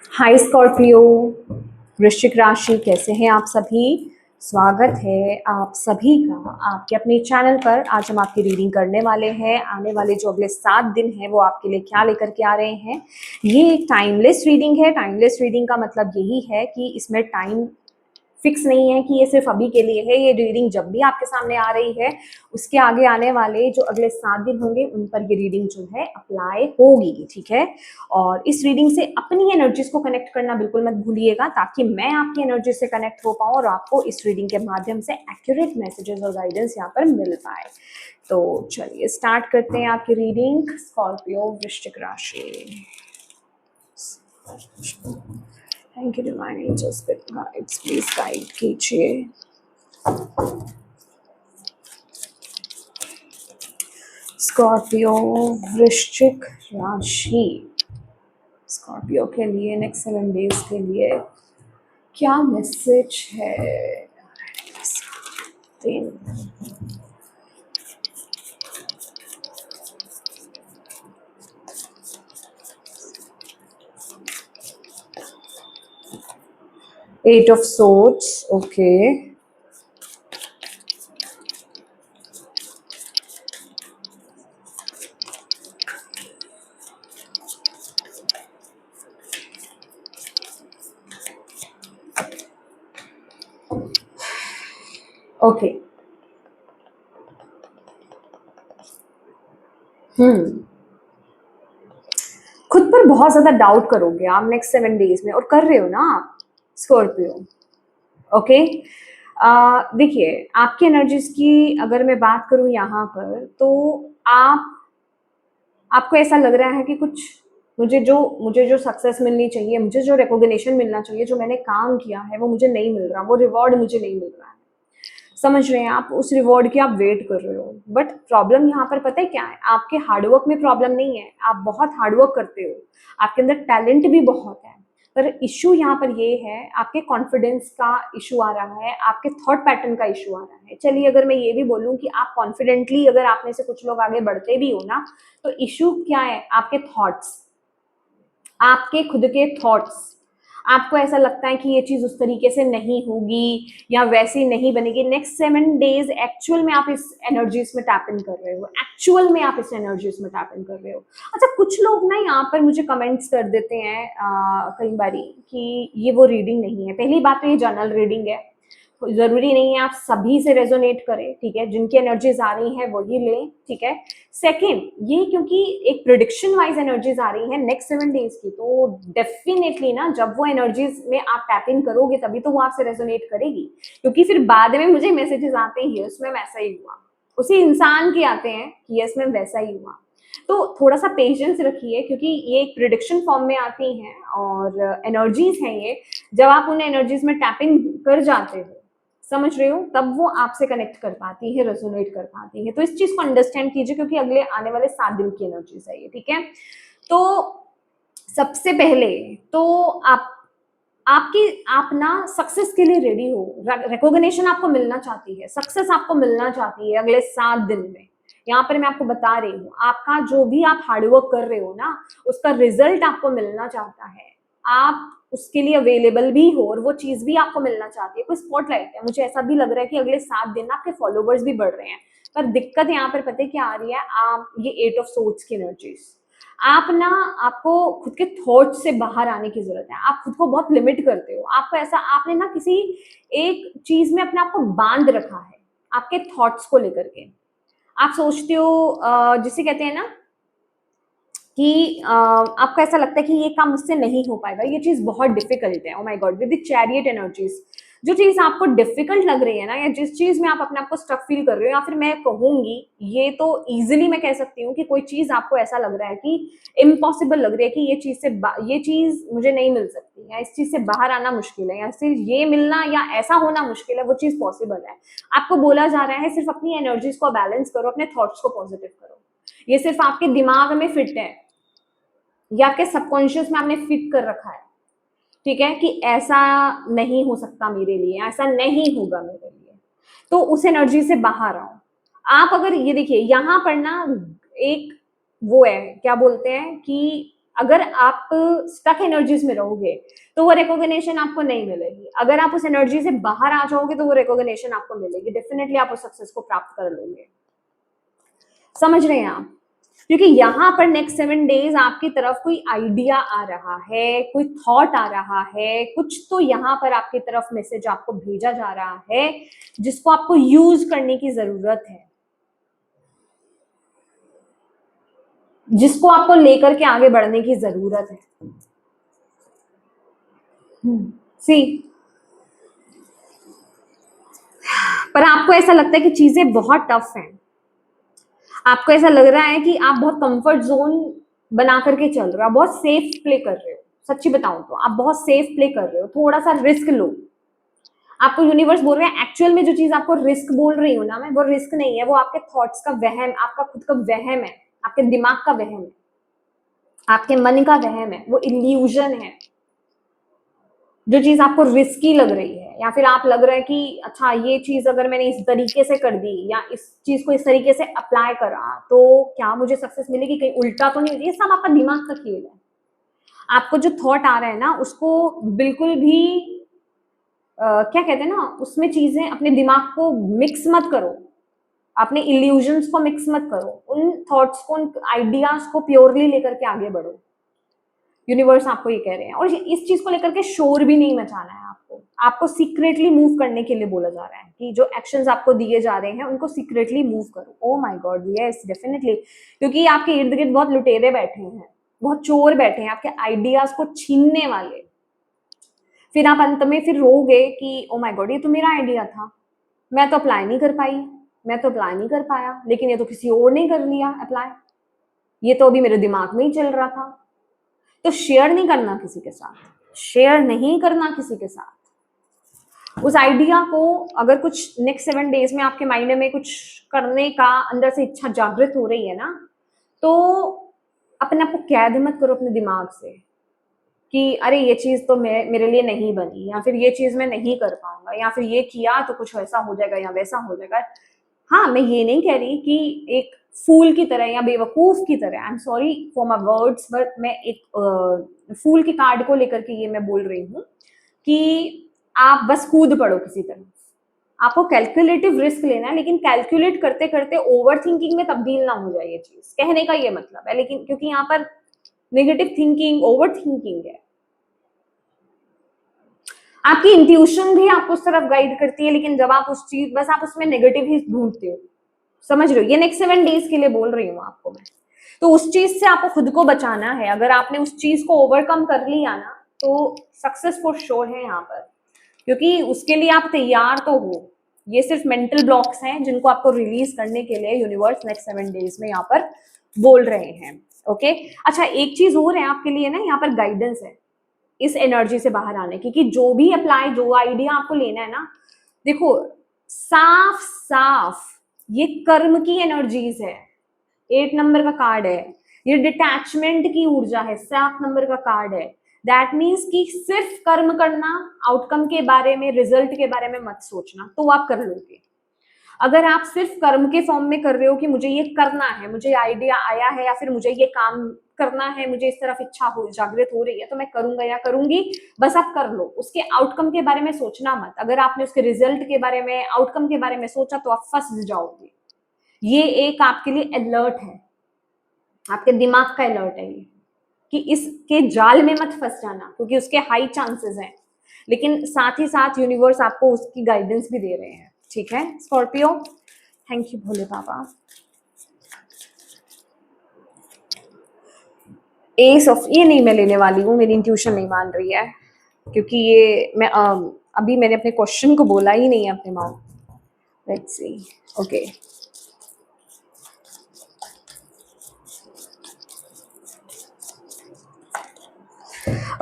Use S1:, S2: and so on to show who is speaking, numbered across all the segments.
S1: हाय Scorpio, वृश्चिक राशि, कैसे हैं आप सभी। स्वागत है आप सभी का आपके अपने चैनल पर। आज हम आपकी रीडिंग करने वाले हैं। आने वाले जो अगले 7 दिन हैं वो आपके लिए क्या लेकर के आ रहे हैं। ये एक टाइमलेस रीडिंग है। टाइमलेस रीडिंग का मतलब यही है कि इसमें टाइम फिक्स नहीं है कि ये सिर्फ अभी के लिए है। ये रीडिंग जब भी आपके सामने आ रही है, उसके आगे आने वाले जो अगले 7 दिन होंगे उन पर ये रीडिंग जो है अप्लाई होगी, ठीक है। और इस रीडिंग से अपनी एनर्जीज को कनेक्ट करना बिल्कुल मत भूलिएगा, ताकि मैं आपकी एनर्जी से कनेक्ट हो पाऊँ और आपको इस रीडिंग के माध्यम से एक्यूरेट मैसेजेस और गाइडेंस यहाँ पर मिल पाए। तो चलिए स्टार्ट करते हैं आपकी रीडिंग। स्कॉर्पियो, वृश्चिक राशि। Thank you divine angels, guides please guide कीजिए। स्कॉर्पियो, वृश्चिक राशि, स्कॉर्पियो के लिए नेक्स्ट 7 डेज के लिए क्या मैसेज है। 3 8 of swords, ओके। ओके, खुद पर बहुत ज्यादा डाउट करोगे आप नेक्स्ट 7 डेज में, और कर रहे हो ना आप स्कॉर्पियो। ओके, देखिए आपकी एनर्जीज की अगर मैं बात करूं यहाँ पर, तो आपको ऐसा लग रहा है कि कुछ मुझे जो सक्सेस मिलनी चाहिए, मुझे जो रिकॉग्निशन मिलना चाहिए, जो मैंने काम किया है वो मुझे नहीं मिल रहा, वो रिवॉर्ड मुझे नहीं मिल रहा है। समझ रहे हैं आप, उस रिवॉर्ड की आप वेट कर रहे हो। बट प्रॉब्लम यहाँ पर पता है क्या है, आपके हार्डवर्क में प्रॉब्लम नहीं है। आप बहुत हार्डवर्क करते हो, आपके अंदर टैलेंट भी बहुत है। पर इशू यहाँ पर ये है, आपके कॉन्फिडेंस का इशू आ रहा है, आपके थॉट पैटर्न का इशू आ रहा है। चलिए अगर मैं ये भी बोलूँ कि आप कॉन्फिडेंटली, अगर आप में से कुछ लोग आगे बढ़ते भी हो ना, तो इशू क्या है, आपके थॉट्स, आपके खुद के थॉट्स। आपको ऐसा लगता है कि ये चीज उस तरीके से नहीं होगी या वैसी नहीं बनेगी। नेक्स्ट 7 डेज एक्चुअल में आप इस एनर्जीज में टैप इन कर रहे हो, एक्चुअल में आप इस एनर्जीज में टैप इन कर रहे हो। अच्छा, कुछ लोग ना यहाँ पर मुझे कमेंट्स कर देते हैं कई बारी कि ये वो रीडिंग नहीं है। पहली बात तो ये जनरल रीडिंग है, जरूरी नहीं है आप सभी से रेजोनेट करें, ठीक है। जिनकी एनर्जीज आ रही है वही लें, ठीक है। सेकेंड, ये क्योंकि एक प्रिडिक्शन वाइज एनर्जीज आ रही है नेक्स्ट 7 डेज की, तो डेफिनेटली ना जब वो एनर्जीज में आप टैप इन करोगे तभी तो वो आपसे रेजोनेट करेगी। क्योंकि फिर बाद में मुझे मैसेजेस आते हैं उसमें वैसा ही हुआ, उसी इंसान के आते हैं कि यस मैम वैसा ही हुआ। तो थोड़ा सा पेशेंस रखिए, क्योंकि ये एक प्रिडिक्शन फॉर्म में आती हैं और एनर्जीज हैं ये। जब आप उन एनर्जीज में टैपिंग कर जाते हो, समझ रहे हो, तब वो आपसे कनेक्ट कर पाती है, रेजोनेट कर पाती है। तो इस चीज को अंडरस्टैंड कीजिए, क्योंकि अगले आने वाले 7 दिन की एनर्जीज है ये, ठीक है। तो सबसे पहले तो आप ना सक्सेस के लिए रेडी हो। रिकॉग्निशन आपको मिलना चाहती है, सक्सेस आपको मिलना चाहती है अगले 7 दिन में। यहाँ पर मैं आपको बता रही हूँ, आपका जो भी आप हार्डवर्क कर रहे हो ना, उसका रिजल्ट आपको मिलना चाहता है। आप उसके लिए अवेलेबल भी हो और वो चीज भी आपको मिलना चाहती है। कोई स्पॉटलाइट है, मुझे ऐसा भी लग रहा है कि अगले 7 दिन आपके फॉलोवर्स भी बढ़ रहे हैं। पर दिक्कत यहाँ पर पता है क्या आ रही है, आप ये 8 ऑफ सोर्ड्स की एनर्जीज, आपको खुद के थॉट से बाहर आने की जरूरत है। आप खुद को बहुत लिमिट करते हो। आपको ऐसा, आपने ना किसी एक चीज में अपने आप को बांध रखा है, आपके थॉट्स को लेकर के। आप सोचते हो, जिसे कहते हैं ना कि आपको ऐसा लगता है कि ये काम मुझसे नहीं हो पाएगा, ये चीज बहुत डिफिकल्ट है। ओ my God, with the chariot energies, जो चीज आपको डिफिकल्ट लग रही है ना, या जिस चीज में आप अपने आप को स्टक फील कर रहे हो, या फिर मैं कहूंगी, ये तो इजिली मैं कह सकती हूँ कि कोई चीज आपको ऐसा लग रहा है कि इम्पॉसिबल लग रही है, कि ये चीज मुझे नहीं मिल सकती, या इस चीज से बाहर आना मुश्किल है, या सिर्फ ये मिलना या ऐसा होना मुश्किल है, वो चीज पॉसिबल है। आपको बोला जा रहा है सिर्फ अपनी एनर्जीज को बैलेंस करो, अपने थॉट्स को पॉजिटिव करो। ये सिर्फ आपके दिमाग में फिट है या आपके सबकॉन्शियस में आपने फिट कर रखा है, ठीक है, कि ऐसा नहीं हो सकता मेरे लिए, ऐसा नहीं होगा मेरे लिए। तो उस एनर्जी से बाहर आओ। आप अगर ये देखिए, यहाँ पर ना एक वो है, क्या बोलते हैं कि अगर आप स्टक एनर्जीज में रहोगे तो वो रिकॉग्निशन आपको नहीं मिलेगी। अगर आप उस एनर्जी से बाहर आ जाओगे तो वो रिकॉग्निशन आपको मिलेगी, डेफिनेटली आप उस सक्सेस को प्राप्त कर लोगे। समझ रहे हैं आप? क्योंकि यहाँ पर नेक्स्ट 7 डेज आपकी तरफ कोई आइडिया आ रहा है, कोई थॉट आ रहा है, कुछ तो यहाँ पर आपकी तरफ मैसेज आपको भेजा जा रहा है जिसको आपको यूज करने की जरूरत है, जिसको आपको लेकर के आगे बढ़ने की जरूरत है। सी, पर आपको ऐसा लगता है कि चीजें बहुत टफ हैं, आपको ऐसा लग रहा है कि आप बहुत कंफर्ट जोन बना करके चल रहे हो, आप बहुत सेफ प्ले कर रहे हो। सच्ची बताऊं तो आप बहुत सेफ प्ले कर रहे हो, थोड़ा सा रिस्क लो। आपको यूनिवर्स बोल रहे हैं, एक्चुअल में जो चीज आपको रिस्क बोल रही हूँ ना मैं, वो रिस्क नहीं है, वो आपके थॉट्स का वहम, आपका खुद का वहम है, आपके दिमाग का वहम है, आपके मन का वहम है, वो इल्यूजन है। जो चीज आपको रिस्की लग रही है या फिर आप लग रहा है कि अच्छा ये चीज अगर मैंने इस तरीके से कर दी या इस चीज को इस तरीके से अप्लाई करा तो क्या मुझे सक्सेस मिलेगी, कहीं उल्टा तो नहीं होगी, ये सब आपका दिमाग का खेल है। आपको जो थॉट आ रहा है ना उसको बिल्कुल भी क्या कहते हैं ना, उसमें चीजें अपने दिमाग को मिक्स मत करो, अपने इल्यूजन्स को मिक्स मत करो, उन थॉट्स को, उन आइडियाज को प्योरली लेकर के आगे बढ़ो। यूनिवर्स आपको ये कह रहे हैं, और इस चीज को लेकर के शोर भी नहीं मचाना है आपको, आपको सीक्रेटली मूव करने के लिए बोला जा रहा है कि जो एक्शंस आपको दिए जा रहे हैं उनको सीक्रेटली मूव करो। ओ माय गॉड, यस डेफिनेटली, क्योंकि आपके इर्द गिर्द बहुत लुटेरे बैठे हैं, बहुत चोर बैठे हैं आपके आइडियाज को छीनने वाले। फिर आप अंत में फिर रोगे कि ओ माय गॉड, ये तो मेरा आइडिया था, मैं तो अप्लाई नहीं कर पाई, मैं तो अप्लाई नहीं कर पाया, लेकिन ये तो किसी और ने कर लिया अप्लाई, ये तो अभी मेरे दिमाग में ही चल रहा था। तो शेयर नहीं करना किसी के साथ, शेयर नहीं करना किसी के साथ उस आइडिया को। अगर कुछ नेक्स्ट 7 डेज में आपके माइंड में कुछ करने का अंदर से इच्छा जागृत हो रही है ना, तो अपने आप को कैद मत करो अपने दिमाग से कि अरे ये चीज तो मेरे लिए नहीं बनी, या फिर ये चीज मैं नहीं कर पाऊंगा, या फिर ये किया तो कुछ ऐसा हो जाएगा या वैसा हो जाएगा। हाँ, मैं ये नहीं कह रही कि एक फूल की तरह या बेवकूफ की तरह, I am sorry for my words, but मैं एक फूल के कार्ड को लेकर के ये मैं बोल रही हूँ कि आप बस कूद पड़ो किसी तरह। आपको कैलकुलेटिव रिस्क लेना है, लेकिन कैलकुलेट करते करते ओवर थिंकिंग में तब्दील ना हो जाए, ये चीज कहने का ये मतलब है। लेकिन क्योंकि यहाँ पर नेगेटिव थिंकिंग, ओवर थिंकिंग है, आपकी इंट्यूशन भी आपको उस तरफ गाइड करती है, लेकिन जब आप उस चीज, बस आप उसमें नेगेटिव ही ढूंढते हो। समझ रहे हो? ये नेक्स्ट 7 डेज के लिए बोल रही हूँ आपको मैं। तो उस चीज से आपको खुद को बचाना है। अगर आपने उस चीज को ओवरकम कर लिया ना, तो सक्सेस फॉर श्योर है यहाँ पर, क्योंकि उसके लिए आप तैयार तो हो। ये सिर्फ मेंटल ब्लॉक्स हैं जिनको आपको रिलीज करने के लिए यूनिवर्स नेक्स्ट 7 डेज में यहाँ पर बोल रहे हैं। ओके, अच्छा एक चीज और है आपके लिए ना, यहाँ पर गाइडेंस है इस एनर्जी से बाहर आने की, कि जो भी अप्लाई, जो आइडिया आपको लेना है ना, देखो साफ साफ ये कर्म की एनर्जीज है। 8 नंबर का कार्ड है, ये डिटैचमेंट की ऊर्जा है। 7 नंबर का कार्ड है, दैट मीन्स कि सिर्फ कर्म करना, आउटकम के बारे में, रिजल्ट के बारे में मत सोचना, तो आप कर लोगे। अगर आप सिर्फ कर्म के फॉर्म में कर रहे हो कि मुझे ये करना है, मुझे आइडिया आया है, या फिर मुझे ये काम करना है, मुझे इस तरफ इच्छा हो, जागृत हो रही है, तो मैं करूंगा या करूंगी, बस आप कर लो। उसके आउटकम के बारे में सोचना मत। अगर आपने उसके रिजल्ट के बारे में, आउटकम के बारे में सोचा तो आप फंस जाओगे। ये एक आपके लिए अलर्ट है, आपके दिमाग का अलर्ट है ये, कि इसके जाल में मत फंस जाना, क्योंकि उसके हाई चांसेस हैं। लेकिन साथ ही साथ यूनिवर्स आपको उसकी गाइडेंस भी दे रहे हैं। ठीक है Scorpio, thank you Bhole Baba. S of, ये नहीं मैं लेने वाली हूँ, मेरी इंट्यूशन नहीं मान रही है, क्योंकि ये मैं अभी मैंने अपने क्वेश्चन को बोला ही नहीं है अपने mouth. Let's see, okay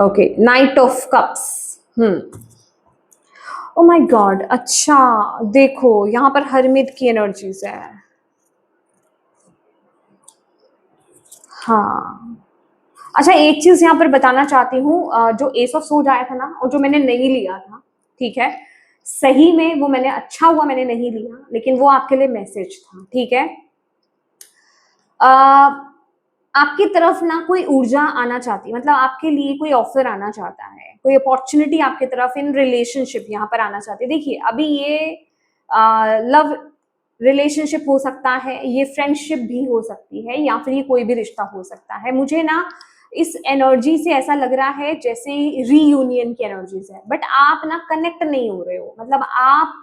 S1: okay, night of cups. O my God, अच्छा देखो यहाँ पर हरमित की एनर्जीज है। हाँ, अच्छा एक चीज यहाँ पर बताना चाहती हूँ, जो एस ऑफ सोर्ड आया था ना, और जो मैंने नहीं लिया था, ठीक है, सही में वो मैंने, अच्छा हुआ मैंने नहीं लिया, लेकिन वो आपके लिए मैसेज था। ठीक है, आपकी तरफ ना कोई ऊर्जा आना चाहती है, मतलब आपके लिए कोई ऑफर आना चाहता है, कोई अपॉर्चुनिटी आपकी तरफ इन रिलेशनशिप यहाँ पर आना चाहती है। देखिए अभी ये लव रिलेशनशिप हो सकता है, ये फ्रेंडशिप भी हो सकती है, या फिर ये कोई भी रिश्ता हो सकता है। मुझे ना इस एनर्जी से ऐसा लग रहा है जैसे रीयूनियन की एनर्जीज है, बट आप ना कनेक्ट नहीं हो रहे हो, मतलब आप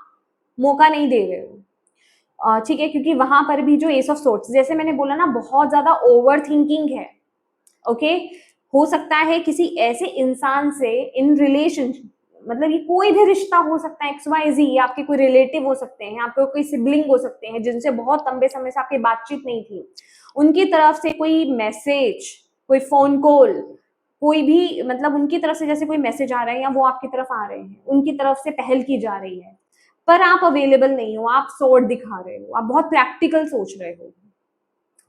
S1: मौका नहीं दे रहे हो। ठीक है, क्योंकि वहां पर भी जो एस ऑफ सोर्ट्स, जैसे मैंने बोला ना, बहुत ज्यादा ओवर थिंकिंग है। ओके, हो सकता है किसी ऐसे इंसान से इन रिलेशन, मतलब ये कोई भी रिश्ता हो सकता है, एक्स वाई जी, आपके कोई रिलेटिव हो सकते हैं, आपके कोई सिबलिंग हो सकते हैं जिनसे बहुत लंबे समय से आपकी बातचीत नहीं थी, उनकी तरफ से कोई मैसेज, कोई फोन कॉल, कोई भी, मतलब उनकी तरफ से जैसे कोई मैसेज आ रहा है या वो आपकी तरफ आ रहे हैं, उनकी तरफ से पहल की जा रही है, पर आप अवेलेबल नहीं हो, आप सॉर्ट दिखा रहे हो, आप बहुत प्रैक्टिकल सोच रहे हो।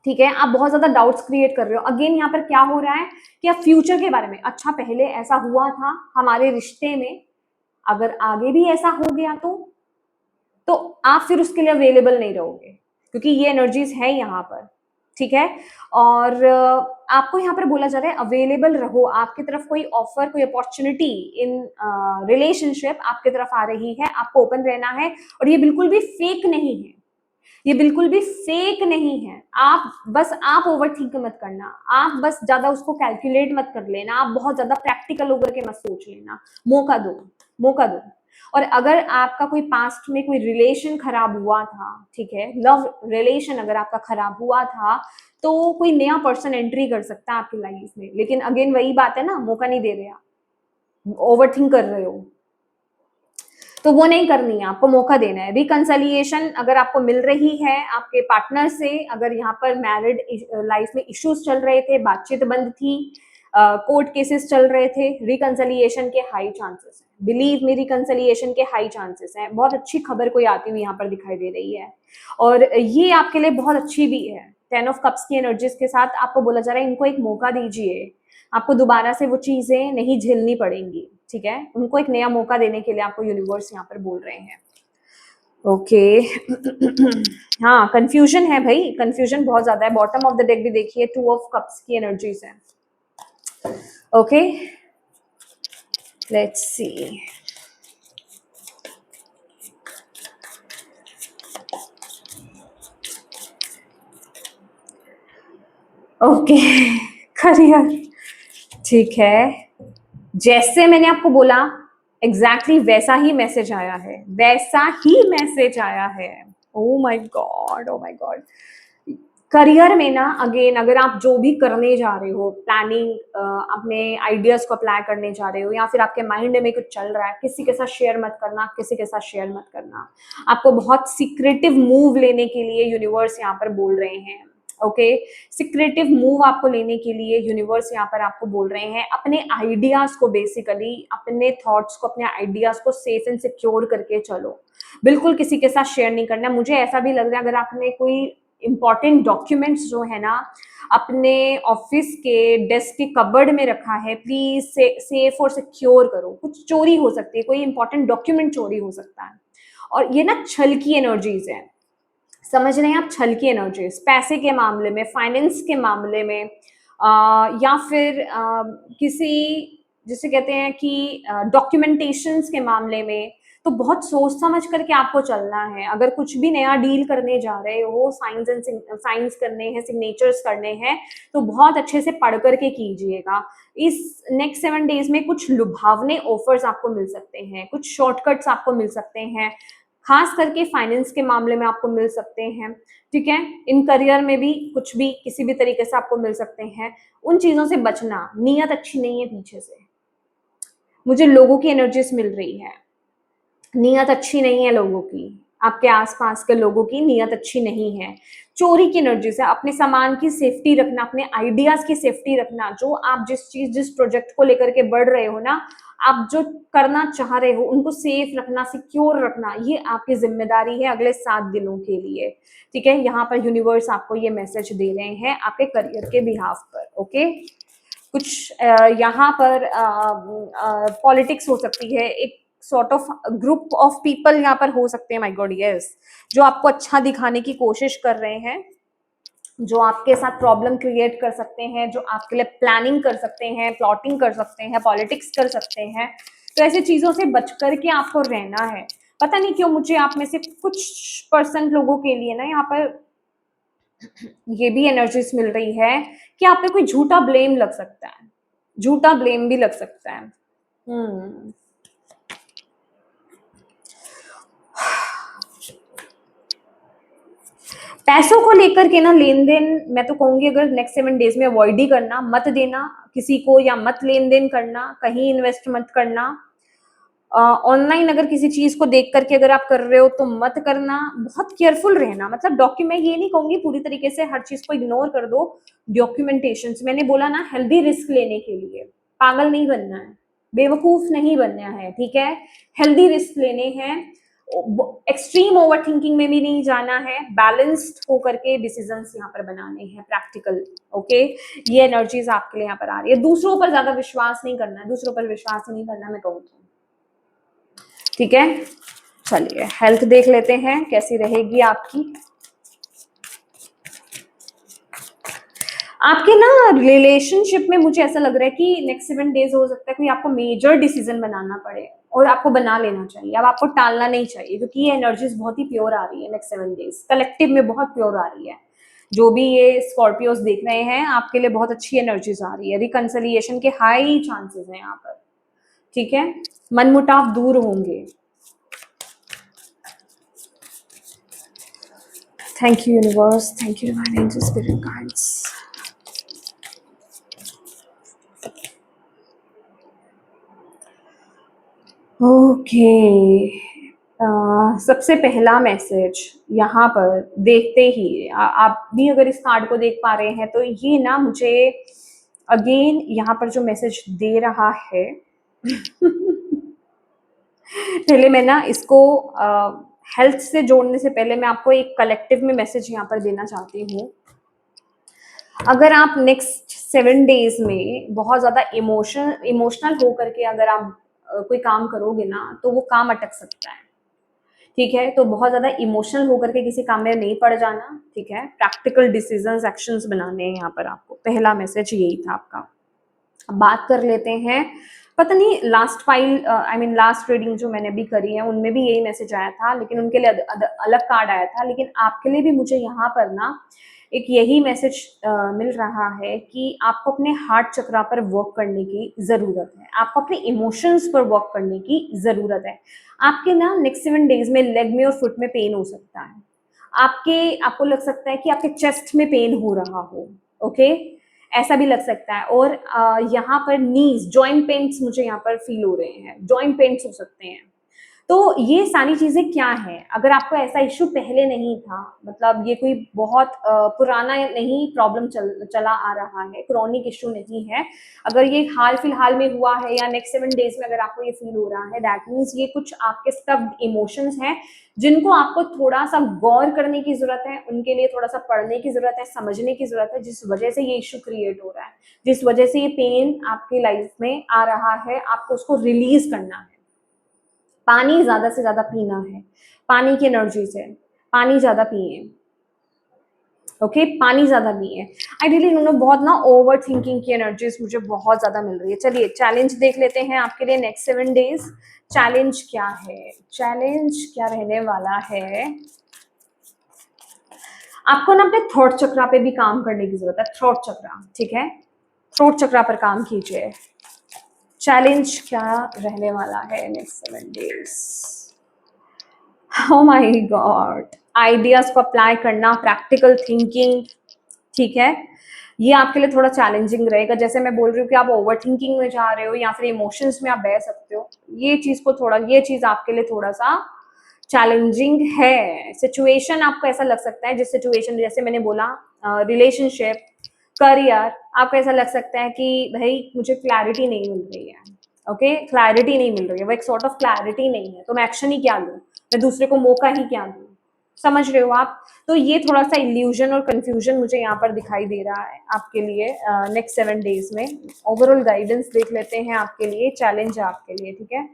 S1: ठीक है, आप बहुत ज्यादा डाउट्स क्रिएट कर रहे हो। अगेन यहाँ पर क्या हो रहा है कि आप फ्यूचर के बारे में, अच्छा पहले ऐसा हुआ था हमारे रिश्ते में, अगर आगे भी ऐसा हो गया तो आप फिर उसके लिए अवेलेबल नहीं रहोगे, क्योंकि ये एनर्जीज है यहाँ पर। ठीक है, और आपको यहाँ पर बोला जा रहा है अवेलेबल रहो, आपकी तरफ कोई ऑफर, कोई अपॉर्चुनिटी इन रिलेशनशिप आपकी तरफ आ रही है, आपको ओपन रहना है। और ये बिल्कुल भी फेक नहीं है, ये बिल्कुल भी फेक नहीं है। आप ओवर थिंक मत करना, आप बस ज्यादा उसको कैलकुलेट मत कर लेना, आप बहुत ज्यादा प्रैक्टिकल होकर के मत सोच लेना। मौका दो, मौका दो। और अगर आपका कोई पास्ट में कोई रिलेशन खराब हुआ था, ठीक है, लव रिलेशन अगर आपका खराब हुआ था, तो कोई नया पर्सन एंट्री कर सकता है आपकी लाइफ में। लेकिन अगेन वही बात है ना, मौका नहीं दे रहे आप, ओवर थिंक कर रहे हो, तो वो नहीं करनी है, आपको मौका देना है। रिकंसलिएशन अगर आपको मिल रही है आपके पार्टनर से, अगर यहाँ पर मैरिड लाइफ में इश्यूज चल रहे थे, बातचीत बंद थी, कोर्ट केसेस चल रहे थे, रिकंसलिएशन के हाई चांसेस हैं, बिलीव मी, रिकंसलिएशन के हाई चांसेस हैं। बहुत अच्छी खबर कोई आती हुई यहाँ पर दिखाई दे रही है, और ये आपके लिए बहुत अच्छी भी है। 10 ऑफ कप्स की एनर्जीज के साथ आपको बोला जा रहा है इनको एक मौका दीजिए, आपको दोबारा से वो चीजें नहीं झेलनी पड़ेंगी। ठीक है, उनको एक नया मौका देने के लिए आपको यूनिवर्स यहाँ पर बोल रहे हैं। ओके हाँ, कंफ्यूजन है भाई, कंफ्यूजन बहुत ज्यादा है। बॉटम ऑफ द डेक भी देखिए, 2 ऑफ कप्स की एनर्जीज है। Okay, let's see. Okay, career, ठीक है, जैसे मैंने आपको बोला एग्जैक्टली वैसा ही मैसेज आया है, वैसा ही मैसेज आया है। ओ my god, oh my God. Career में ना, अगेन अगर आप जो भी करने जा रहे हो, प्लानिंग, अपने आइडियाज को अप्लाई करने जा रहे हो, या फिर आपके माइंड में कुछ चल रहा है, किसी के साथ शेयर मत करना, किसी के साथ शेयर मत करना। आपको बहुत सीक्रेटिव मूव लेने के लिए यूनिवर्स यहाँ पर बोल रहे हैं। ओके, सीक्रेटिव मूव आपको लेने के लिए यूनिवर्स यहाँ पर आपको बोल रहे हैं। अपने आइडियाज को, बेसिकली अपने थॉट्स को, अपने आइडियाज को सेफ एंड सिक्योर करके चलो, बिल्कुल किसी के साथ शेयर नहीं करना। मुझे ऐसा भी लग रहा है अगर आपने कोई इंपॉर्टेंट डॉक्यूमेंट्स जो है ना अपने ऑफिस के डेस्क के कबर्ड में रखा है, प्लीज सेफ और सिक्योर करो। कुछ चोरी हो सकती है, कोई इंपॉर्टेंट डॉक्यूमेंट चोरी हो सकता है। और ये ना छल की एनर्जीज है, समझ रहे हैं आप, छल की एनर्जीज, पैसे के मामले में, फाइनेंस के मामले में, या फिर किसी, जिसे कहते हैं कि डॉक्यूमेंटेशंस के मामले में। तो बहुत सोच समझ करके आपको चलना है। अगर कुछ भी नया डील करने जा रहे हो, साइंस करने हैं, सिग्नेचर्स करने हैं, तो बहुत अच्छे से पढ़ करके कीजिएगा। इस नेक्स्ट 7 डेज में कुछ लुभावने ऑफर्स आपको मिल सकते हैं, कुछ शॉर्टकट्स आपको मिल सकते हैं, खास करके फाइनेंस के मामले में आपको मिल सकते हैं। ठीक है, इन करियर में भी कुछ भी किसी भी तरीके से आपको मिल सकते हैं। उन चीजों से बचना, नीयत अच्छी नहीं है पीछे से। मुझे लोगों की एनर्जीज मिल रही है, नीयत अच्छी नहीं है लोगों की, आपके आसपास के लोगों की नीयत अच्छी नहीं है। चोरी की एनर्जी से अपने सामान की सेफ्टी रखना, अपने आइडियाज की सेफ्टी रखना। जो आप जिस प्रोजेक्ट को लेकर के बढ़ रहे हो ना, आप जो करना चाह रहे हो, उनको सेफ रखना, सिक्योर रखना, ये आपकी जिम्मेदारी है अगले 7 दिनों के लिए। ठीक है, यहाँ पर यूनिवर्स आपको ये मैसेज दे रहे हैं आपके करियर के बिहाफ पर। ओके, कुछ यहाँ पर पॉलिटिक्स हो सकती है, एक sort of group of people यहाँ पर हो सकते हैं, माय गॉड यस, जो आपको अच्छा दिखाने की कोशिश कर रहे हैं। जो आपके साथ प्रॉब्लम क्रिएट कर सकते हैं, जो आपके लिए प्लानिंग कर सकते हैं, प्लॉटिंग कर सकते हैं, पॉलिटिक्स कर सकते हैं। तो ऐसी चीजों से बच करके आपको रहना है। पता नहीं क्यों मुझे आप में से कुछ परसेंट लोगों के लिए ना यहाँ पर ये भी एनर्जीज मिल रही है कि आप पे कोई झूठा ब्लेम लग सकता है, झूठा ब्लेम भी लग सकता है। पैसों को लेकर के ना लेन देन मैं तो कहूंगी अगर नेक्स्ट 7 डेज में अवॉइड ही करना, मत देना किसी को, या मत लेन देन करना, कहीं इन्वेस्ट मत करना। ऑनलाइन अगर किसी चीज को देख करके अगर आप कर रहे हो तो मत करना, बहुत केयरफुल रहना। मतलब डॉक्यूमेंट, ये नहीं कहूंगी पूरी तरीके से हर चीज को इग्नोर कर दो। डॉक्यूमेंटेशन मैंने बोला ना, हेल्दी रिस्क लेने के लिए, पागल नहीं बनना है, बेवकूफ नहीं बनना है, ठीक है। हेल्दी रिस्क लेने हैं, एक्सट्रीम ओवर थिंकिंग में भी नहीं जाना है, बैलेंस्ड होकर के डिसीजंस यहाँ पर बनाने हैं, प्रैक्टिकल। ओके, ये एनर्जीज आपके लिए यहाँ पर आ रही है। दूसरों पर ज्यादा विश्वास नहीं करना है, दूसरों पर विश्वास नहीं करना मैं कहूँ तो, ठीक है। चलिए हेल्थ देख लेते हैं कैसी रहेगी आपकी। आपके ना रिलेशनशिप में मुझे ऐसा लग रहा है कि नेक्स्ट 7 डेज हो सकता है कोई आपको मेजर डिसीजन बनाना पड़े, और आपको बना लेना चाहिए, अब आपको टालना नहीं चाहिए, क्योंकि ये एनर्जीज बहुत ही प्योर आ रही है नेक्स्ट 7 डेज, कलेक्टिव में बहुत प्योर आ रही है। जो भी ये स्कॉर्पियोज देख रहे हैं, आपके लिए बहुत अच्छी एनर्जीज आ रही है, रिकंसिलिएशन के हाई चांसेस हैं यहाँ पर, ठीक है। मनमुटाव दूर होंगे। Thank you universe, thank you divine angels, spirit guides. Okay, सबसे पहला मैसेज यहाँ पर देखते ही आप भी अगर इस कार्ड को देख पा रहे हैं तो ये ना मुझे अगेन यहाँ पर जो मैसेज दे रहा है पहले मैं ना इसको हेल्थ से जोड़ने से पहले मैं आपको एक कलेक्टिव में मैसेज यहाँ पर देना चाहती हूँ। अगर आप नेक्स्ट 7 डेज में बहुत ज्यादा इमोशनल हो करके अगर आप कोई काम करोगे ना, तो वो काम अटक सकता है, ठीक है। तो बहुत ज्यादा इमोशनल होकर के किसी काम में नहीं पड़ जाना, ठीक है। प्रैक्टिकल डिसीजंस, एक्शंस बनाने हैं यहाँ पर आपको, पहला मैसेज यही था आपका। अब बात कर लेते हैं, पता नहीं लास्ट फाइल लास्ट रीडिंग जो मैंने भी करी है उनमें भी यही मैसेज आया था, लेकिन उनके लिए अलग कार्ड आया था, लेकिन आपके लिए भी मुझे यहाँ पर ना एक यही मैसेज मिल रहा है कि आपको अपने हार्ट चक्रा पर वर्क करने की जरूरत है, आपको अपने इमोशंस पर वर्क करने की जरूरत है। आपके ना नेक्स्ट 7 डेज में लेग में और फुट में पेन हो सकता है, आपको लग सकता है कि आपके चेस्ट में पेन हो रहा हो, ओके, ऐसा भी लग सकता है। और यहाँ पर नीज जॉइंट पेन्स मुझे यहाँ पर फील हो रहे हैं, जॉइंट पेन्स हो सकते हैं। तो ये सारी चीजें क्या है, अगर आपको ऐसा इश्यू पहले नहीं था, मतलब ये कोई बहुत पुराना नहीं प्रॉब्लम चला आ रहा है, क्रॉनिक इश्यू नहीं है, अगर ये हाल फिलहाल में हुआ है या नेक्स्ट 7 डेज में अगर आपको ये फील हो रहा है, दैट मीन्स ये कुछ आपके स्टब्ड इमोशंस हैं जिनको आपको थोड़ा सा गौर करने की जरूरत है, उनके लिए थोड़ा सा पढ़ने की जरूरत है, समझने की जरूरत है, जिस वजह से ये इश्यू क्रिएट हो रहा है, जिस वजह से ये पेन आपकी लाइफ में आ रहा है, आपको उसको रिलीज करना है। पानी ज्यादा से ज्यादा पीना है, पानी की एनर्जी से पानी ज्यादा पिए, ओके, पानी ज्यादा पिए। आई रियली नो, बहुत ना ओवर थिंकिंग की एनर्जीज मुझे बहुत ज्यादा मिल रही है। चलिए चैलेंज देख लेते हैं आपके लिए नेक्स्ट 7 डेज। चैलेंज क्या है, चैलेंज क्या रहने वाला है। आपको ना अपने थ्रोट चक्रा पे भी काम करने की जरूरत है, थ्रोट चक्रा, ठीक है, थ्रोट चक्रा पर काम कीजिए। चैलेंज क्या रहने वाला है next 7 days. Oh my God, ideas को अप्लाई करना, प्रैक्टिकल थिंकिंग, ठीक है, ये आपके लिए थोड़ा चैलेंजिंग रहेगा। जैसे मैं बोल रही हूँ कि आप ओवर थिंकिंग में जा रहे हो या फिर इमोशंस में आप बह सकते हो, ये चीज आपके लिए थोड़ा सा चैलेंजिंग है। सिचुएशन आपको ऐसा लग सकता है, जिस सिचुएशन जैसे मैंने बोला रिलेशनशिप, करियर, आपको ऐसा लग सकता है कि भाई मुझे क्लैरिटी नहीं मिल रही है, ओके, क्लैरिटी नहीं मिल रही है, वो एक सॉर्ट ऑफ क्लैरिटी नहीं है, तो मैं एक्शन ही क्या लूँ, मैं दूसरे को मौका ही क्या दूँ, समझ रहे हो आप। तो ये थोड़ा सा इल्यूजन और कंफ्यूजन मुझे यहाँ पर दिखाई दे रहा है आपके लिए नेक्स्ट 7 डेज में। ओवरऑल गाइडेंस देख लेते हैं आपके लिए, चैलेंज है आपके लिए, ठीक है।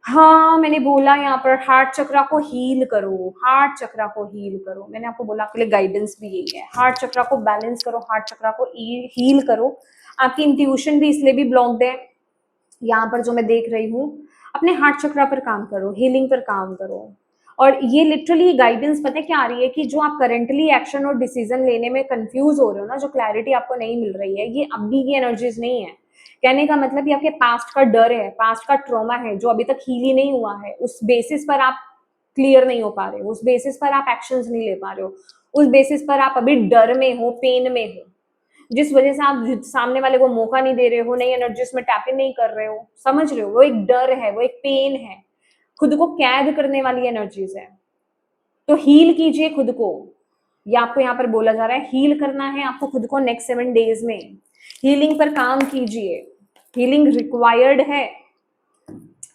S1: हाँ, मैंने बोला यहाँ पर हार्ट चक्रा को हील करो, हार्ट चक्रा को हील करो। मैंने आपको बोला आपके लिए गाइडेंस भी यही है, हार्ट चक्रा को बैलेंस करो, हार्ट चक्रा को हील करो। आपकी इंट्यूशन भी इसलिए भी ब्लॉक्ड है यहाँ पर जो मैं देख रही हूँ। अपने हार्ट चक्रा पर काम करो, हीलिंग पर काम करो। और ये लिटरली गाइडेंस पता है क्या आ रही है कि जो आप करंटली एक्शन और डिसीजन लेने में कंफ्यूज हो रहे हो ना, जो क्लैरिटी आपको नहीं मिल रही है, ये अभी की एनर्जीज नहीं है। कहने का मतलब ये आपके पास्ट का डर है, पास्ट का ट्रॉमा है जो अभी तक हील ही नहीं हुआ है। उस बेसिस पर आप क्लियर नहीं हो पा रहे हो, उस बेसिस पर आप एक्शंस नहीं ले पा रहे हो, उस बेसिस पर आप अभी डर में हो, पेन में हो, जिस वजह से आप सामने वाले को मौका नहीं दे रहे हो, नई एनर्जीज में टैप इन नहीं कर रहे हो। समझ रहे हो? वो एक डर है, वो एक पेन है, खुद को कैद करने वाली एनर्जीज है। तो हील कीजिए खुद को। ये आपको यहाँ पर बोला जा रहा है, हील करना है आपको खुद को नेक्स्ट 7 डेज में। हीलिंग पर काम कीजिए, हीलिंग रिक्वायर्ड है।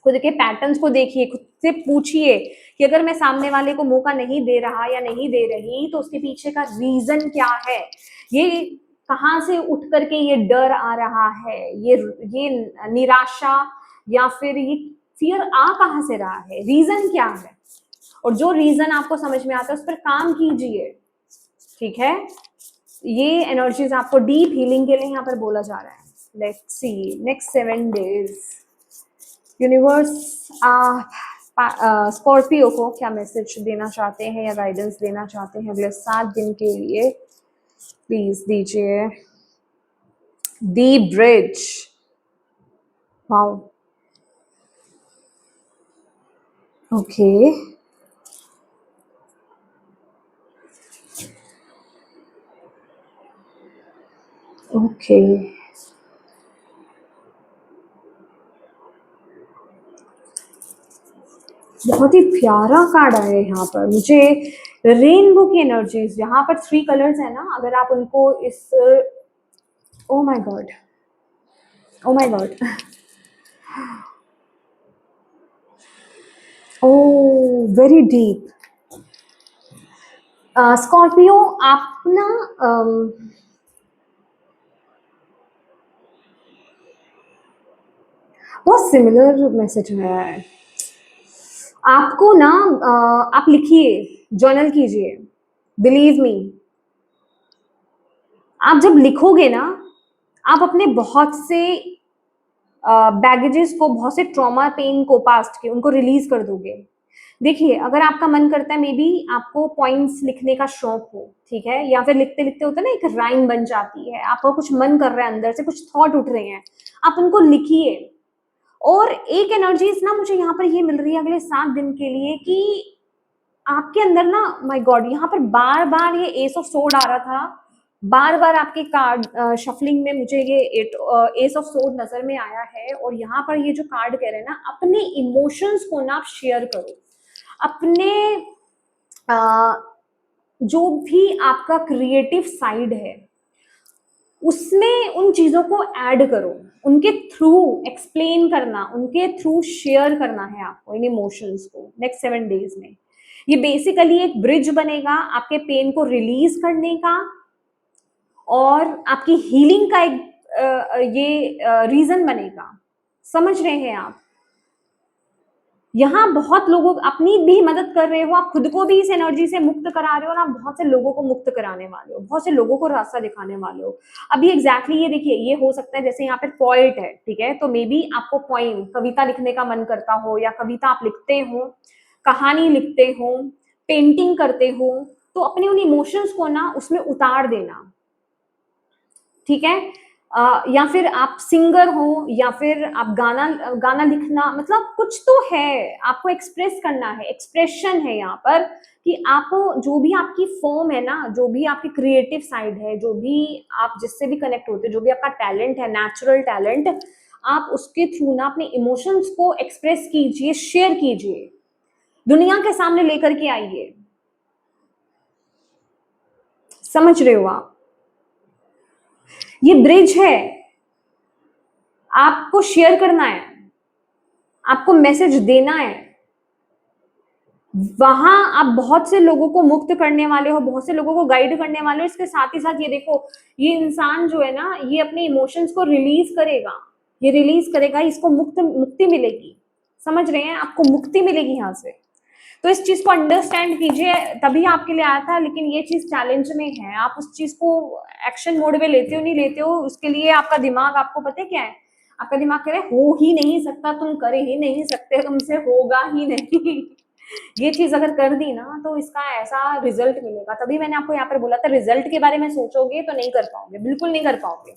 S1: खुद के पैटर्न्स को देखिए, खुद से पूछिए कि अगर मैं सामने वाले को मौका नहीं दे रहा या नहीं दे रही तो उसके पीछे का रीजन क्या है, ये कहाँ से उठ करके ये डर आ रहा है, ये निराशा या फिर ये फियर आ कहाँ से रहा है, रीजन क्या है। और जो रीजन आपको समझ में आता है उस पर काम कीजिए, ठीक है। ये एनर्जीज आपको डीप हीलिंग के लिए यहाँ पर बोला जा रहा है। Let's see next 7 days universe Scorpio को क्या मैसेज देना चाहते हैं या गाइडेंस देना चाहते हैं अगले 7 दिन के लिए, प्लीज दीजिए। दी ब्रिज, वाओ, ओके, ओके, बहुत ही प्यारा कार्ड आया है यहाँ पर मुझे। रेनबो की एनर्जीज, यहाँ पर 3 कलर्स है ना, अगर आप उनको इस, oh my god, oh my god, oh very deep. Scorpio आप ना बहुत सिमिलर मैसेज है आपको ना। आप लिखिए, जर्नल कीजिए, बिलीव मी, आप जब लिखोगे ना, आप अपने बहुत से बैगेजेस को, बहुत से ट्रॉमा पेन को पास्ट के, उनको रिलीज कर दोगे। देखिए, अगर आपका मन करता है, मे बी आपको पॉइंट्स लिखने का शौक हो, ठीक है, या फिर लिखते लिखते होता है ना एक राइम बन जाती है, आपका कुछ मन कर रहा है, अंदर से कुछ थॉट उठ रहे हैं, आप उनको लिखिए। और एक एनर्जीज ना मुझे यहाँ पर ये मिल रही है अगले 7 दिन के लिए कि आपके अंदर ना, माय गॉड, यहाँ पर बार बार ये एस ऑफ सोर्ड आ रहा था, बार बार आपके कार्ड शफलिंग में मुझे ये एस ऑफ सोर्ड नजर में आया है। और यहाँ पर ये जो कार्ड कह रहे हैं ना, अपने इमोशंस को ना आप शेयर करो, अपने जो भी आपका क्रिएटिव साइड है उसमें उन चीजों को ऐड करो, उनके थ्रू एक्सप्लेन करना, उनके थ्रू शेयर करना है आपको इन इमोशंस को नेक्स्ट 7 डेज में। ये बेसिकली एक ब्रिज बनेगा आपके पेन को रिलीज करने का और आपकी हीलिंग का एक ये रीजन बनेगा। समझ रहे हैं आप? यहाँ बहुत लोगों अपनी भी मदद कर रहे हो, आप खुद को भी इस एनर्जी से मुक्त करा रहे हो और आप बहुत से लोगों को मुक्त कराने वाले हो, बहुत से लोगों को रास्ता दिखाने वाले हो। अभी एग्जैक्टली ये देखिए, ये हो सकता है जैसे यहाँ पे पोएट है, ठीक है, तो मे बी आपको पोइम, कविता लिखने का मन करता हो, या कविता आप लिखते हो, कहानी लिखते हो, पेंटिंग करते हो, तो अपने उन इमोशंस को ना उसमें उतार देना, ठीक है। या फिर आप सिंगर हो, या फिर आप गाना गाना लिखना, मतलब कुछ तो है, आपको एक्सप्रेस करना है, एक्सप्रेशन है यहाँ पर कि आप जो भी आपकी फॉर्म है ना, जो भी आपकी क्रिएटिव साइड है, जो भी आप जिससे भी कनेक्ट होते हैं, जो भी आपका टैलेंट है, नेचुरल टैलेंट, आप उसके थ्रू ना अपने इमोशंस को एक्सप्रेस कीजिए, शेयर कीजिए, दुनिया के सामने लेकर के आइए। समझ रहे हो आप? ये ब्रिज है, आपको शेयर करना है, आपको मैसेज देना है। वहां आप बहुत से लोगों को मुक्त करने वाले हो, बहुत से लोगों को गाइड करने वाले हो। इसके साथ ही साथ ये देखो, ये इंसान जो है ना, ये अपने इमोशंस को रिलीज करेगा, ये रिलीज करेगा, इसको मुक्ति मिलेगी। समझ रहे हैं? आपको मुक्ति मिलेगी यहाँ से। तो इस चीज को अंडरस्टैंड कीजिए, तभी आपके लिए आया था, लेकिन ये चीज चैलेंज में है। आप उस चीज को एक्शन मोड में लेते हो नहीं लेते हो, उसके लिए आपका दिमाग, आपको पता है क्या है, आपका दिमाग कह रहा है हो ही नहीं सकता, तुम कर ही नहीं सकते, तुमसे होगा ही नहीं। ये चीज अगर कर दी ना तो इसका ऐसा रिजल्ट मिलेगा। तभी मैंने आपको यहाँ पर बोला था रिजल्ट के बारे में सोचोगे तो नहीं कर पाओगे, बिल्कुल नहीं कर पाओगे।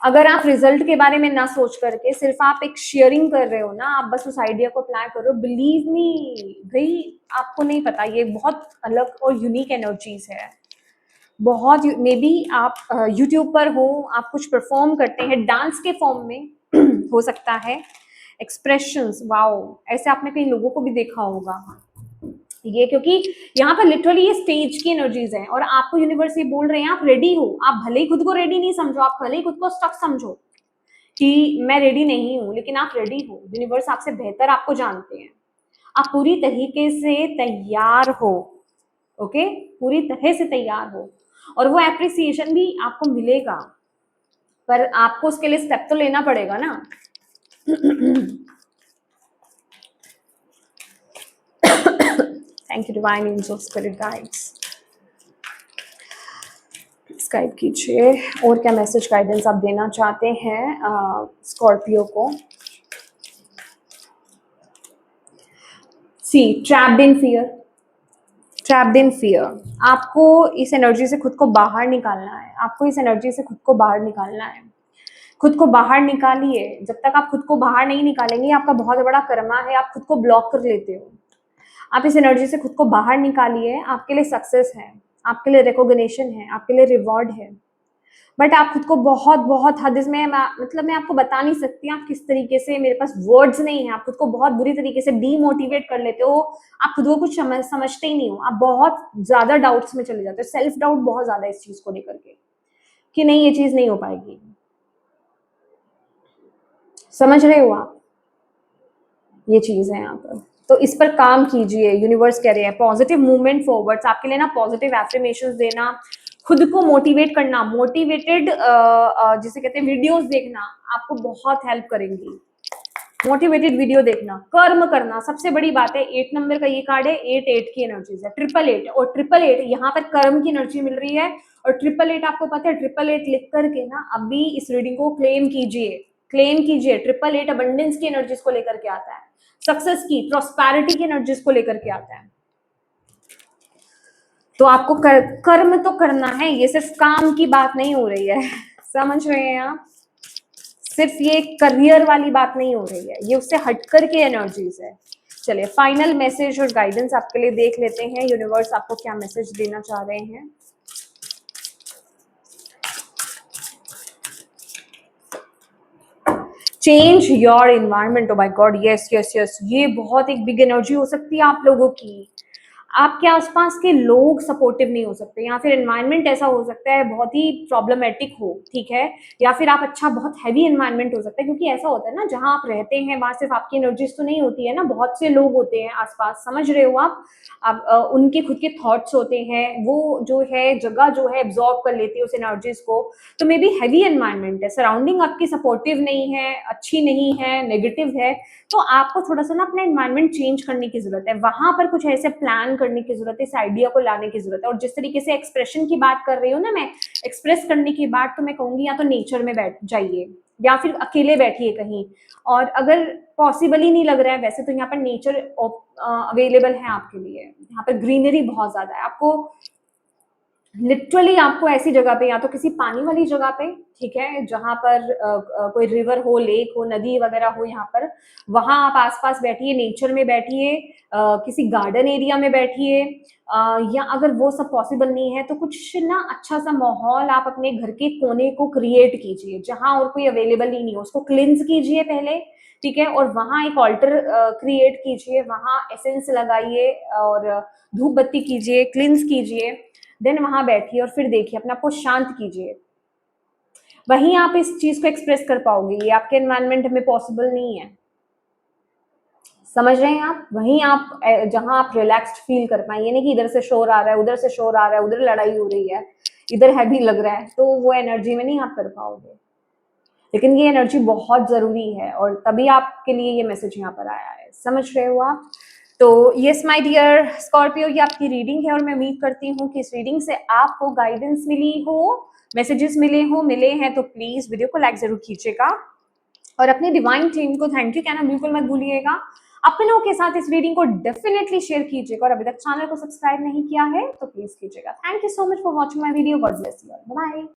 S1: अगर आप रिजल्ट के बारे में ना सोच करके सिर्फ आप एक शेयरिंग कर रहे हो ना, आप बस उस आइडिया को अप्लाई कर रहे हो, बिलीव मी भाई, आपको नहीं पता, ये बहुत अलग और यूनिक एनर्जीज है। बहुत मे बी आप यूट्यूब पर हो, आप कुछ परफॉर्म करते हैं डांस के फॉर्म में हो सकता है, एक्सप्रेशंस, वाओ, ऐसे आपने कई लोगों को भी देखा होगा ये, क्योंकि यहाँ पर लिटरली ये स्टेज की एनर्जीज है और आपको यूनिवर्स ये बोल रहे हैं आप रेडी हो। आप भले ही खुद को रेडी नहीं समझो, आप भले ही खुद को स्टक समझो कि मैं रेडी नहीं हूं, लेकिन आप रेडी हो। यूनिवर्स आपसे बेहतर आपको जानते हैं, आप पूरी तरीके से तैयार हो। ओके, पूरी तरह से तैयार हो, और वो एप्रिसिएशन भी आपको मिलेगा, पर आपको उसके लिए स्टेप तो लेना पड़ेगा ना। Thank you divine angels of spirit guides, guide कीजिए। और क्या मैसेज गाइडेंस आप देना चाहते हैं स्कॉर्पियो को? See trapped in fear, trapped in fear. आपको इस एनर्जी से खुद को बाहर निकालना है, आपको इस एनर्जी से खुद को बाहर निकालना है। खुद को बाहर निकालिए। जब तक आप खुद को बाहर नहीं निकालेंगे, आपका बहुत बड़ा कर्मा है, आप खुद को ब्लॉक कर लेते हो। आप इस एनर्जी से खुद को बाहर निकालिए, आपके लिए सक्सेस है, आपके लिए रिकॉग्निशन है, आपके लिए रिवॉर्ड है। बट आप खुद को बहुत बहुत हद में, मतलब मैं आपको बता नहीं सकती आप किस तरीके से, मेरे पास वर्ड्स नहीं है, आप खुद को बहुत बुरी तरीके से डीमोटिवेट कर लेते हो। आप खुद को कुछ समझते ही नहीं हो, आप बहुत ज्यादा डाउट्स में चले जाते हो, सेल्फ डाउट बहुत ज्यादा है इस चीज को लेकर के कि नहीं ये चीज नहीं हो पाएगी। समझ रहे हो आप? ये चीज है यहाँ पर, तो इस पर काम कीजिए। यूनिवर्स कह रहे हैं पॉजिटिव मूवमेंट फॉरवर्ड्स आपके लिए ना, पॉजिटिव एफर्मेशंस देना, खुद को मोटिवेट करना, मोटिवेटेड जिसे कहते हैं वीडियोस देखना आपको बहुत हेल्प करेंगी। मोटिवेटेड वीडियो देखना, कर्म करना, सबसे बड़ी बात है। 8 नंबर का ये कार्ड है, 8 की एनर्जीज है, 888, और 888 यहाँ पर कर्म की एनर्जी मिल रही है। और 888 आपको पता है, 888 लिख करके ना अभी इस रीडिंग को क्लेम कीजिए, क्लेम कीजिए। 888 अबंडेंस की एनर्जीज को लेकर के आता है, सक्सेस की, प्रॉस्पेरिटी की एनर्जीज को लेकर के आता है। तो आपको कर्म तो करना है, ये सिर्फ काम की बात नहीं हो रही है। समझ रहे हैं आप? सिर्फ ये करियर वाली बात नहीं हो रही है, ये उससे हटकर के एनर्जीज है। चलिए फाइनल मैसेज और गाइडेंस आपके लिए देख लेते हैं, यूनिवर्स आपको क्या मैसेज देना चाह रहे हैं। Change your environment. O my God, yes yes yes, ये बहुत एक बिग एनर्जी हो सकती है आप लोगों की। आपके आसपास के लोग सपोर्टिव नहीं हो सकते, या फिर एनवायरनमेंट ऐसा हो सकता है बहुत ही प्रॉब्लमेटिक हो, ठीक है, या फिर आप अच्छा बहुत हैवी एनवायरनमेंट हो सकता है, क्योंकि ऐसा होता है ना जहां आप रहते हैं वहां सिर्फ आपकी एनर्जीज तो नहीं होती है ना, बहुत से लोग होते हैं आसपास, समझ रहे हो आप? उनके खुद के थॉट्स होते हैं, वो जो है जगह जो है एब्जॉर्ब कर लेती है उस एनर्जीज को। तो मे बी हैवी एनवायरनमेंट है, सराउंडिंग आपकी सपोर्टिव नहीं है, अच्छी नहीं है, नेगेटिव है, तो आपको थोड़ा सा ना अपना एनवायरनमेंट चेंज करने की जरूरत है, वहां पर कुछ ऐसे प्लान करने की जरूरत है, इस आइडिया को लाने की जरूरत है। और जिस तरीके से एक्सप्रेशन की बात कर रही हूँ ना मैं, एक्सप्रेस करने की बात, तो मैं कहूंगी या तो नेचर में बैठ जाइए या फिर अकेले बैठिए कहीं, और अगर पॉसिबल ही नहीं लग रहा है वैसे, तो यहाँ पर नेचर अवेलेबल है आपके लिए, यहाँ पर ग्रीनरी बहुत ज्यादा है। आपको लिटरली आपको ऐसी जगह पे, या तो किसी पानी वाली जगह पे, ठीक है, जहां पर कोई रिवर हो, लेक हो, नदी वगैरह हो, यहाँ पर वहां आप आसपास बैठिए, नेचर में बैठिए, किसी गार्डन एरिया में बैठिए, या अगर वो सब पॉसिबल नहीं है तो कुछ ना अच्छा सा माहौल आप अपने घर के कोने को क्रिएट कीजिए जहां और कोई अवेलेबल ही नहीं हो, उसको क्लिंस कीजिए पहले, ठीक है, और वहां एक ऑल्टर क्रिएट कीजिए, वहां एसेंस लगाइए और धूप बत्ती कीजिए, क्लिंस कीजिए, देन वहां बैठिए और फिर देखिए, अपने आप को शांत कीजिए। वहीं आप इस चीज को एक्सप्रेस कर पाओगे, ये आपके एनवायरनमेंट में पॉसिबल नहीं है। समझ रहे हैं आप? वहीं आप जहां आप रिलैक्स्ड फील कर पाए, ये नहीं कि इधर से शोर आ रहा है, उधर से शोर आ रहा है, उधर लड़ाई हो रही है, इधर हैवी लग रहा है, तो वो एनर्जी में नहीं आप कर पाओगे। लेकिन ये एनर्जी बहुत ज़रूरी है और तभी आपके लिए ये मैसेज यहाँ पर आया है, समझ रहे हो आप? तो यस माय डियर स्कॉर्पियो, ये आपकी रीडिंग है और मैं उम्मीद करती हूँ कि इस रीडिंग से आपको गाइडेंस मिली हो, मैसेजेस मिले हैं तो प्लीज़ वीडियो को लाइक ज़रूर कीजिएगा और अपनी डिवाइन टीम को थैंक यू कहना बिल्कुल मत भूलिएगा। अपनों के साथ इस रीडिंग को डेफिनेटली शेयर कीजिएगा और अभी तक चैनल को सब्सक्राइब नहीं किया है तो प्लीज़ कीजिएगा। Thank you so much for watching my video. God bless you all. Bye.